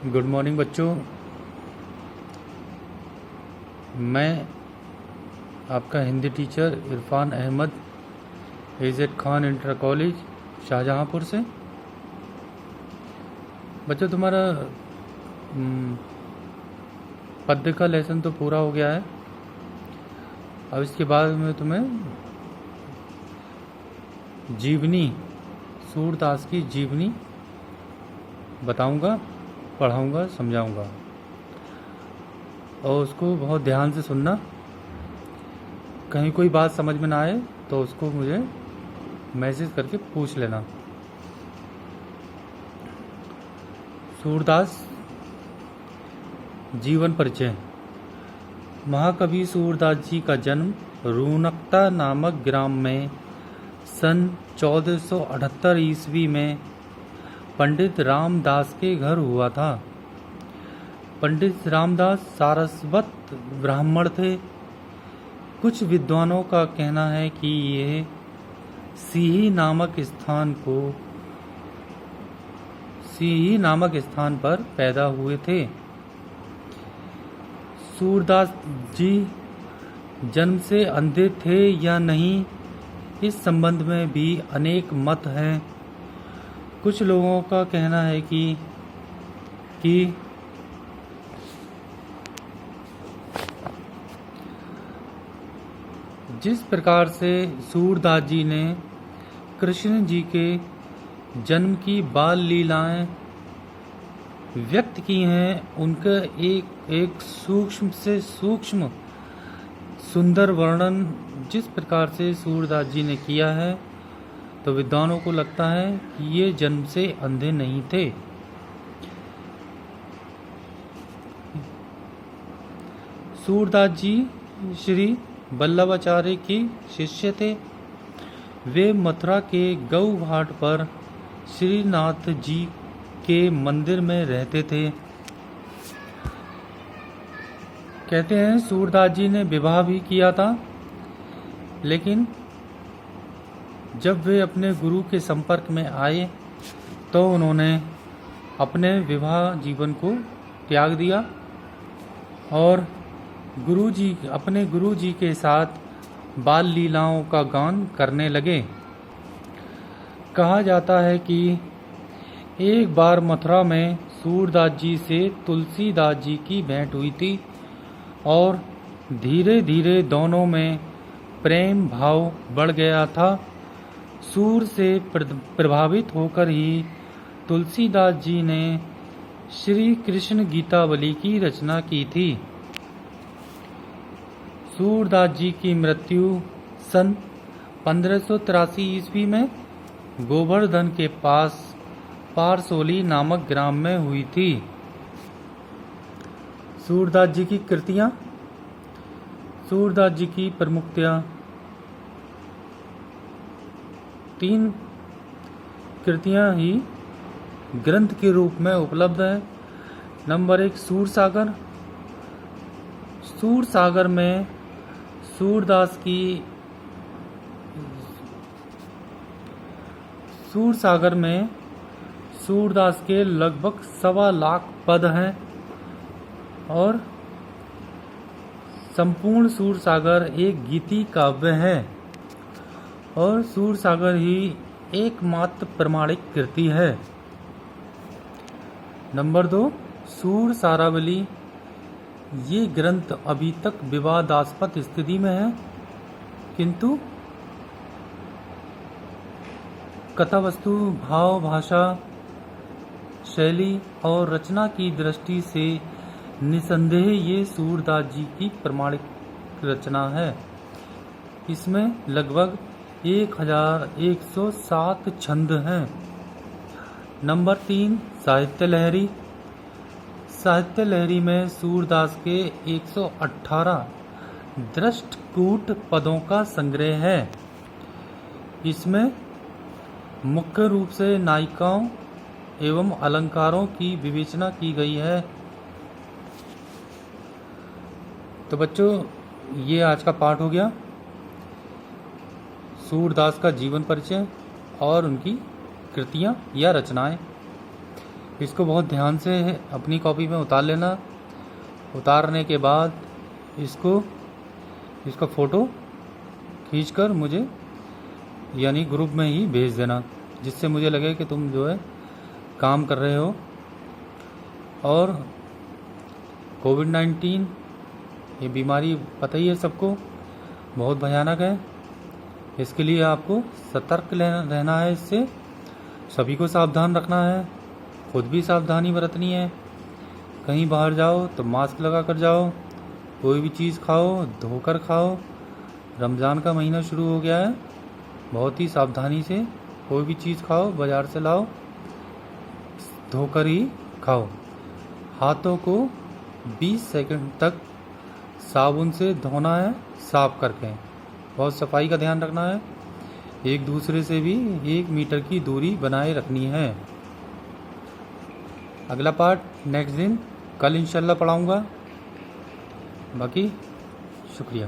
Good morning बच्चों। मैं आपका Hindi teacher Irfan Ahmad AZ Khan inter college Shahjahanpur से। बच्चों तुम्हारा पद्य का लेसन तो पूरा हो गया है। अब इसके बाद मैं तुम्हें जीवनी सूरदास की जीवनी बताऊंगा, पढ़ाऊंगा, समझाऊंगा और उसको बहुत ध्यान से सुनना। कहीं कोई बात समझ में ना आए तो उसको मुझे मैसेज करके पूछ लेना। सूरदास जीवन परिचय। महाकवि सूरदास जी का जन्म रूनकता नामक ग्राम में सन 1478 ईस्वी में पंडित रामदास के घर हुआ था। पंडित रामदास सारस्वत ब्राह्मण थे। कुछ विद्वानों का कहना है कि ये सीही नामक स्थान पर पैदा हुए थे। सूरदास जी जन्म से अंधे थे या नहीं, इस संबंध में भी अनेक मत हैं। कुछ लोगों का कहना है कि जिस प्रकार से सूरदास जी ने कृष्ण जी के जन्म की बाल लीलाएं व्यक्त की हैं, उनका एक सूक्ष्म से सूक्ष्म सुंदर वर्णन जिस प्रकार से सूरदास जी ने किया है, तो विद्वानों को लगता है कि ये जन्म से अंधे नहीं थे। सूरदास जी श्री वल्लभाचार्य के शिष्य थे। वे मथुरा के गौ घाट पर श्रीनाथ जी के मंदिर में रहते थे। कहते हैं सूरदास जी ने विवाह भी किया था, लेकिन जब वे अपने गुरु के संपर्क में आए तो उन्होंने अपने विवाह जीवन को त्याग दिया और अपने गुरु जी के साथ बाल लीलाओं का गान करने लगे। कहा जाता है कि एक बार मथुरा में सूरदास जी से तुलसीदास जी की भेंट हुई थी और धीरे धीरे दोनों में प्रेम भाव बढ़ गया था। सूर से प्रभावित होकर ही तुलसीदास जी ने श्री कृष्ण गीतावली की रचना की थी। सूरदास जी की मृत्यु सन 1583 ईस्वी में गोवर्धन के पास पारसोली नामक ग्राम में हुई थी। सूरदास जी की कृतियां। सूरदास जी की प्रमुखतया 3 कृतियां ही ग्रंथ के रूप में उपलब्ध है। नंबर 1 सूरसागर। सूरसागर में सूरदास के लगभग 1.25 लाख पद हैं और संपूर्ण सूरसागर एक गीति काव्य है और सूरसागर ही एकमात्र प्रमाणिक कृति है। नंबर 2 सूर सारावली। ये ग्रंथ अभी तक विवादास्पद स्थिति में है, किंतु कथावस्तु, भाव, भाषा, शैली और रचना की दृष्टि से निसंदेह ये सूरदास जी की प्रमाणिक रचना है। इसमें लगभग 1107 छंद हैं। नंबर 3 साहित्य लहरी। साहित्य लहरी में सूरदास के 118 दृष्टकूट पदों का संग्रह है। इसमें मुख्य रूप से नायिकाओं एवं अलंकारों की विवेचना की गई है। तो बच्चों, ये आज का पाठ हो गया सूरदास का जीवन परिचय और उनकी कृतियां या रचनाएं। इसको बहुत ध्यान से अपनी कॉपी में उतार लेना। उतारने के बाद इसका फ़ोटो खींचकर मुझे यानी ग्रुप में ही भेज देना, जिससे मुझे लगे कि तुम जो है काम कर रहे हो। और कोविड-19 ये बीमारी पता ही है सबको, बहुत भयानक है। इसके लिए आपको सतर्क रहना है। इससे सभी को सावधान रखना है, खुद भी सावधानी बरतनी है। कहीं बाहर जाओ तो मास्क लगा कर जाओ। कोई भी चीज़ खाओ धोकर खाओ। रमज़ान का महीना शुरू हो गया है, बहुत ही सावधानी से कोई भी चीज़ खाओ, बाज़ार से लाओ, धोकर ही खाओ। हाथों को 20 सेकंड तक साबुन से धोना है, साफ करके। बहुत सफाई का ध्यान रखना है। एक दूसरे से भी 1 मीटर की दूरी बनाए रखनी है। अगला पार्ट नेक्स्ट दिन कल इंशाल्लाह पढ़ाऊँगा। बाकी शुक्रिया।